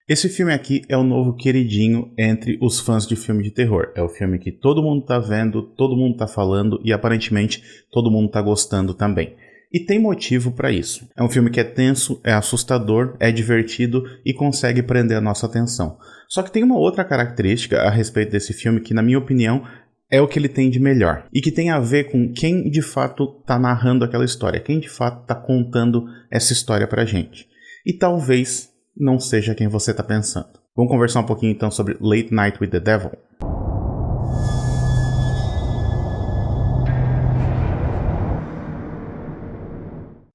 Esse filme aqui é o novo queridinho entre os fãs de filme de terror. É o filme que todo mundo tá vendo, todo mundo tá falando e aparentemente todo mundo tá gostando também. E tem motivo pra isso. É um filme que é tenso, é assustador, é divertido e consegue prender a nossa atenção. Só que tem uma outra característica a respeito desse filme que, na minha opinião, é o que ele tem de melhor. E que tem a ver com quem de fato tá narrando aquela história, quem de fato tá contando essa história pra gente. E talvez não seja quem você está pensando. Vamos conversar um pouquinho então sobre Late Night with the Devil?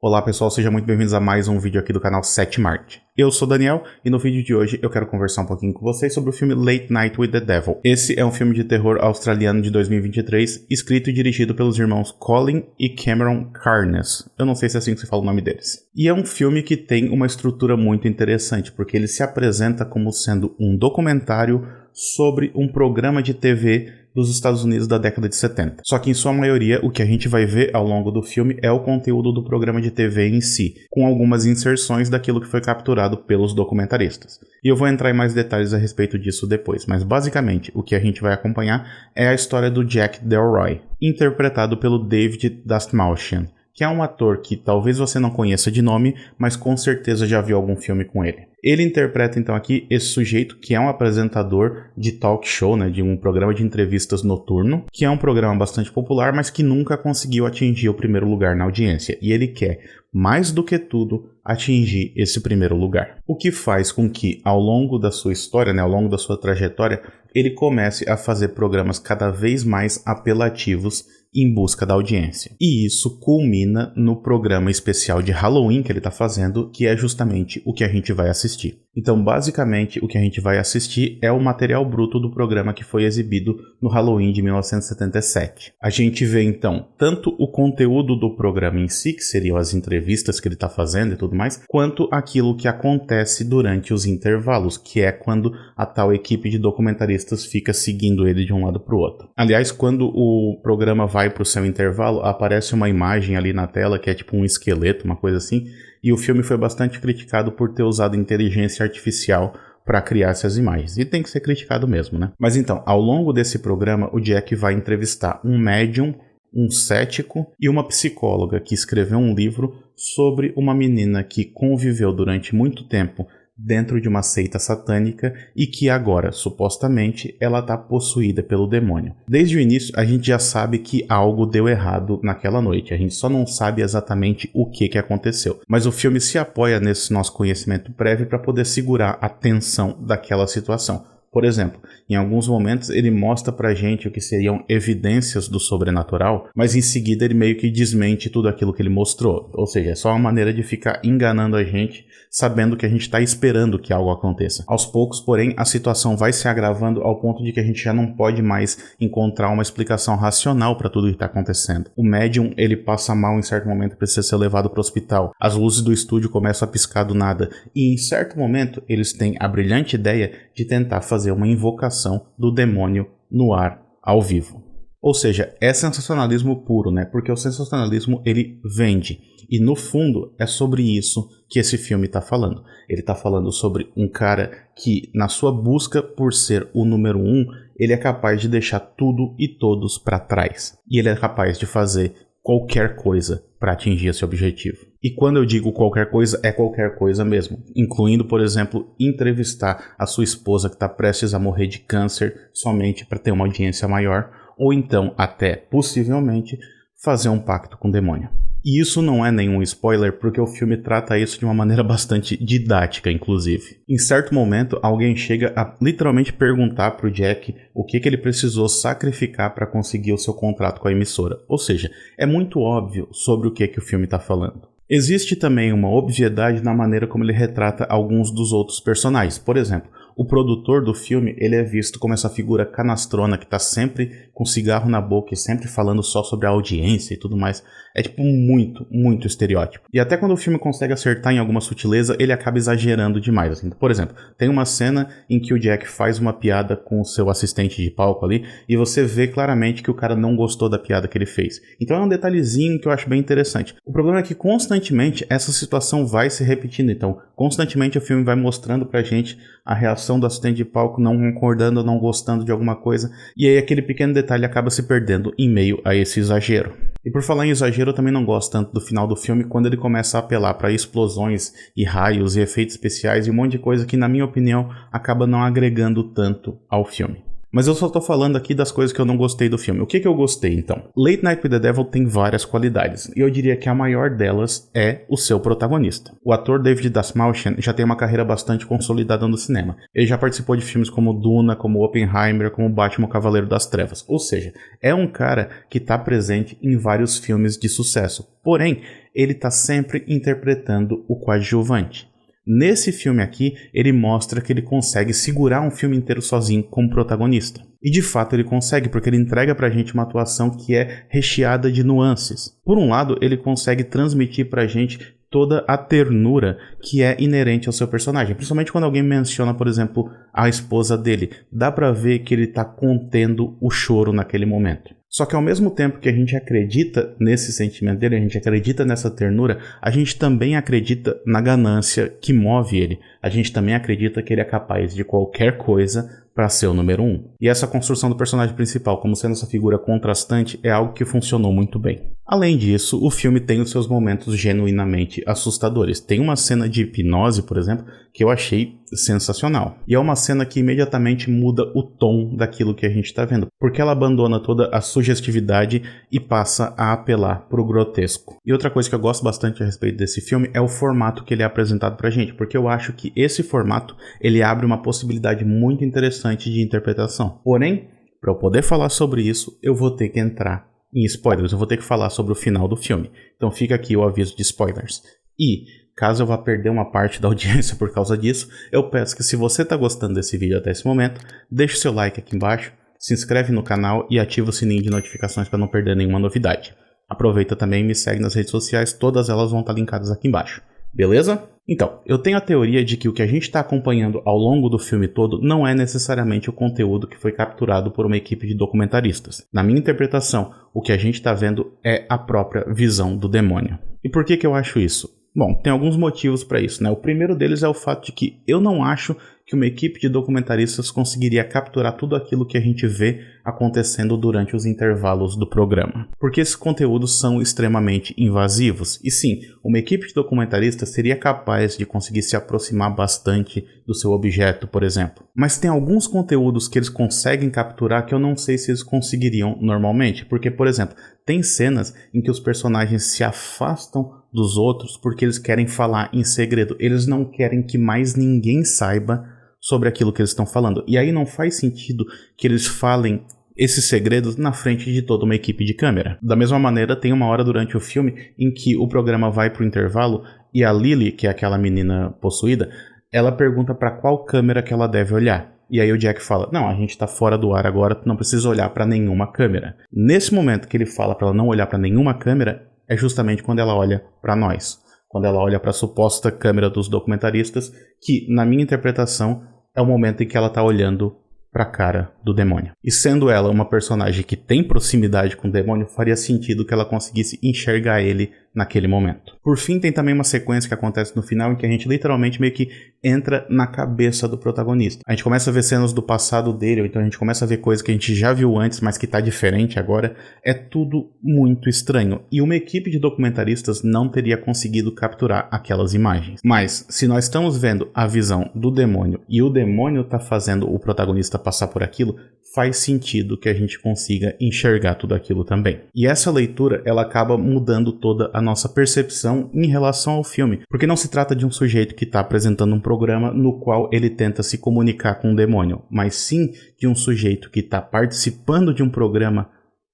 Olá pessoal, sejam muito bem-vindos a mais um vídeo aqui do canal 7 Marte. Eu sou o Daniel e no vídeo de hoje eu quero conversar um pouquinho com vocês sobre o filme Late Night with the Devil. Esse é um filme de terror australiano de 2023, escrito e dirigido pelos irmãos Colin e Cameron Carnes. Eu não sei se é assim que se fala o nome deles. E é um filme que tem uma estrutura muito interessante, porque ele se apresenta como sendo um documentário sobre um programa de TV dos Estados Unidos da década de 70. Só que em sua maioria o que a gente vai ver ao longo do filme é o conteúdo do programa de TV em si, com algumas inserções daquilo que foi capturado pelos documentaristas. E eu vou entrar em mais detalhes a respeito disso depois, mas basicamente o que a gente vai acompanhar é a história do Jack Delroy, interpretado pelo David Dastmalchian, que é um ator que talvez você não conheça de nome, mas com certeza já viu algum filme com ele. Ele interpreta então aqui esse sujeito que é um apresentador de talk show, de um programa de entrevistas noturno, que é um programa bastante popular, mas que nunca conseguiu atingir o primeiro lugar na audiência. E ele quer, mais do que tudo, atingir esse primeiro lugar. O que faz com que, ao longo da sua história, ao longo da sua trajetória, ele comece a fazer programas cada vez mais apelativos em busca da audiência. E isso culmina no programa especial de Halloween que ele está fazendo, que é justamente o que a gente vai assistir. Então, basicamente, o que a gente vai assistir é o material bruto do programa que foi exibido no Halloween de 1977. A gente vê, então, tanto o conteúdo do programa em si, que seriam as entrevistas que ele está fazendo e tudo mais, quanto aquilo que acontece durante os intervalos, que é quando a tal equipe de documentaristas fica seguindo ele de um lado para o outro. Aliás, quando o programa vai para o seu intervalo, aparece uma imagem ali na tela que é tipo um esqueleto, uma coisa assim, e o filme foi bastante criticado por ter usado inteligência artificial para criar essas imagens. E tem que ser criticado mesmo, Mas então, ao longo desse programa, o Jack vai entrevistar um médium, um cético e uma psicóloga que escreveu um livro sobre uma menina que conviveu durante muito tempo dentro de uma seita satânica e que agora, supostamente, ela está possuída pelo demônio. Desde o início, a gente já sabe que algo deu errado naquela noite. A gente só não sabe exatamente o que aconteceu. Mas o filme se apoia nesse nosso conhecimento prévio para poder segurar a tensão daquela situação. Por exemplo, em alguns momentos ele mostra pra gente o que seriam evidências do sobrenatural, mas em seguida ele meio que desmente tudo aquilo que ele mostrou. Ou seja, é só uma maneira de ficar enganando a gente, sabendo que a gente está esperando que algo aconteça. Aos poucos, porém, a situação vai se agravando ao ponto de que a gente já não pode mais encontrar uma explicação racional para tudo que está acontecendo. O médium, ele passa mal em certo momento e precisa ser levado para o hospital. As luzes do estúdio começam a piscar do nada. E em certo momento, eles têm a brilhante ideia de tentar fazer uma invocação do demônio no ar, ao vivo. Ou seja, é sensacionalismo puro, Porque o sensacionalismo, ele vende. E no fundo, é sobre isso que esse filme está falando. Ele está falando sobre um cara que, na sua busca por ser o número 1, ele é capaz de deixar tudo e todos para trás. E ele é capaz de fazer qualquer coisa para atingir esse objetivo. E quando eu digo qualquer coisa, é qualquer coisa mesmo, incluindo, por exemplo, entrevistar a sua esposa que está prestes a morrer de câncer somente para ter uma audiência maior, ou então, até, possivelmente, fazer um pacto com o demônio. E isso não é nenhum spoiler, porque o filme trata isso de uma maneira bastante didática, inclusive. Em certo momento, alguém chega a literalmente perguntar pro Jack o que ele precisou sacrificar para conseguir o seu contrato com a emissora. Ou seja, é muito óbvio sobre o que o filme está falando. Existe também uma obviedade na maneira como ele retrata alguns dos outros personagens. Por exemplo, o produtor do filme, ele é visto como essa figura canastrona que tá sempre com cigarro na boca e sempre falando só sobre a audiência e tudo mais. É tipo muito estereótipo. E até quando o filme consegue acertar em alguma sutileza, ele acaba exagerando demais. Assim. Por exemplo, tem uma cena em que o Jack faz uma piada com o seu assistente de palco ali e você vê claramente que o cara não gostou da piada que ele fez. Então é um detalhezinho que eu acho bem interessante. O problema é que constantemente essa situação vai se repetindo. Então, constantemente o filme vai mostrando pra gente a reação do assistente de palco não concordando ou não gostando de alguma coisa, e aí aquele pequeno detalhe acaba se perdendo em meio a esse exagero. E por falar em exagero, eu também não gosto tanto do final do filme quando ele começa a apelar para explosões e raios e efeitos especiais e um monte de coisa que, na minha opinião, acaba não agregando tanto ao filme. Mas eu só tô falando aqui das coisas que eu não gostei do filme. O que eu gostei, então? Late Night with the Devil tem várias qualidades, e eu diria que a maior delas é o seu protagonista. O ator David Dastmalchian já tem uma carreira bastante consolidada no cinema. Ele já participou de filmes como Duna, como Oppenheimer, como Batman Cavaleiro das Trevas. Ou seja, é um cara que tá presente em vários filmes de sucesso. Porém, ele tá sempre interpretando o coadjuvante. Nesse filme aqui, ele mostra que ele consegue segurar um filme inteiro sozinho como protagonista. E de fato ele consegue, porque ele entrega pra gente uma atuação que é recheada de nuances. Por um lado, ele consegue transmitir pra gente toda a ternura que é inerente ao seu personagem. Principalmente quando alguém menciona, por exemplo, a esposa dele. Dá pra ver que ele tá contendo o choro naquele momento. Só que ao mesmo tempo que a gente acredita nesse sentimento dele, a gente acredita nessa ternura, a gente também acredita na ganância que move ele. A gente também acredita que ele é capaz de qualquer coisa para ser o número 1. E essa construção do personagem principal como sendo essa figura contrastante é algo que funcionou muito bem. Além disso, o filme tem os seus momentos genuinamente assustadores. Tem uma cena de hipnose, por exemplo, que eu achei sensacional. E é uma cena que imediatamente muda o tom daquilo que a gente está vendo, porque ela abandona toda a sugestividade e passa a apelar para o grotesco. E outra coisa que eu gosto bastante a respeito desse filme é o formato que ele é apresentado pra gente, porque eu acho que esse formato ele abre uma possibilidade muito interessante de interpretação. Porém, para eu poder falar sobre isso, eu vou ter que entrar em spoilers, eu vou ter que falar sobre o final do filme. Então fica aqui o aviso de spoilers. E caso eu vá perder uma parte da audiência por causa disso, eu peço que se você está gostando desse vídeo até esse momento, deixe o seu like aqui embaixo, se inscreve no canal e ativa o sininho de notificações para não perder nenhuma novidade. Aproveita também e me segue nas redes sociais, todas elas vão estar linkadas aqui embaixo. Beleza? Então, eu tenho a teoria de que o que a gente está acompanhando ao longo do filme todo não é necessariamente o conteúdo que foi capturado por uma equipe de documentaristas. Na minha interpretação, o que a gente está vendo é a própria visão do demônio. E por que eu acho isso? Bom, tem alguns motivos para isso, né? O primeiro deles é o fato de que eu não acho que uma equipe de documentaristas conseguiria capturar tudo aquilo que a gente vê acontecendo durante os intervalos do programa. Porque esses conteúdos são extremamente invasivos. E sim, uma equipe de documentaristas seria capaz de conseguir se aproximar bastante do seu objeto, por exemplo. Mas tem alguns conteúdos que eles conseguem capturar que eu não sei se eles conseguiriam normalmente. Porque, por exemplo, tem cenas em que os personagens se afastam dos outros porque eles querem falar em segredo. Eles não querem que mais ninguém saiba sobre aquilo que eles estão falando. E aí não faz sentido que eles falem esses segredos na frente de toda uma equipe de câmera. Da mesma maneira, tem uma hora durante o filme em que o programa vai pro intervalo e a Lily, que é aquela menina possuída, ela pergunta para qual câmera que ela deve olhar. E aí o Jack fala, não, a gente tá fora do ar agora, tu não precisa olhar para nenhuma câmera. Nesse momento que ele fala para ela não olhar para nenhuma câmera, é justamente quando ela olha para nós. Quando ela olha para a suposta câmera dos documentaristas, que, na minha interpretação, é o momento em que ela está olhando para a cara do demônio. E sendo ela uma personagem que tem proximidade com o demônio, faria sentido que ela conseguisse enxergar ele naquele momento. Por fim, tem também uma sequência que acontece no final em que a gente literalmente meio que entra na cabeça do protagonista. A gente começa a ver cenas do passado dele, ou então a gente começa a ver coisas que a gente já viu antes, mas que tá diferente agora. É tudo muito estranho. E uma equipe de documentaristas não teria conseguido capturar aquelas imagens. Mas, se nós estamos vendo a visão do demônio e o demônio tá fazendo o protagonista passar por aquilo, faz sentido que a gente consiga enxergar tudo aquilo também. E essa leitura, ela acaba mudando toda a nossa percepção em relação ao filme, porque não se trata de um sujeito que está apresentando um programa no qual ele tenta se comunicar com o demônio, mas sim de um sujeito que está participando de um programa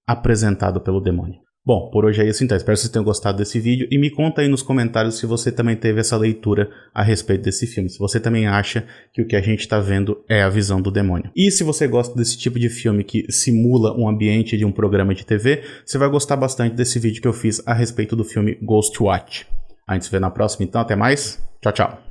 apresentado pelo demônio. Bom, por hoje é isso então, espero que vocês tenham gostado desse vídeo e me conta aí nos comentários se você também teve essa leitura a respeito desse filme, se você também acha que o que a gente está vendo é a visão do demônio. E se você gosta desse tipo de filme que simula um ambiente de um programa de TV, você vai gostar bastante desse vídeo que eu fiz a respeito do filme Ghostwatch. A gente se vê na próxima então, até mais, tchau, tchau.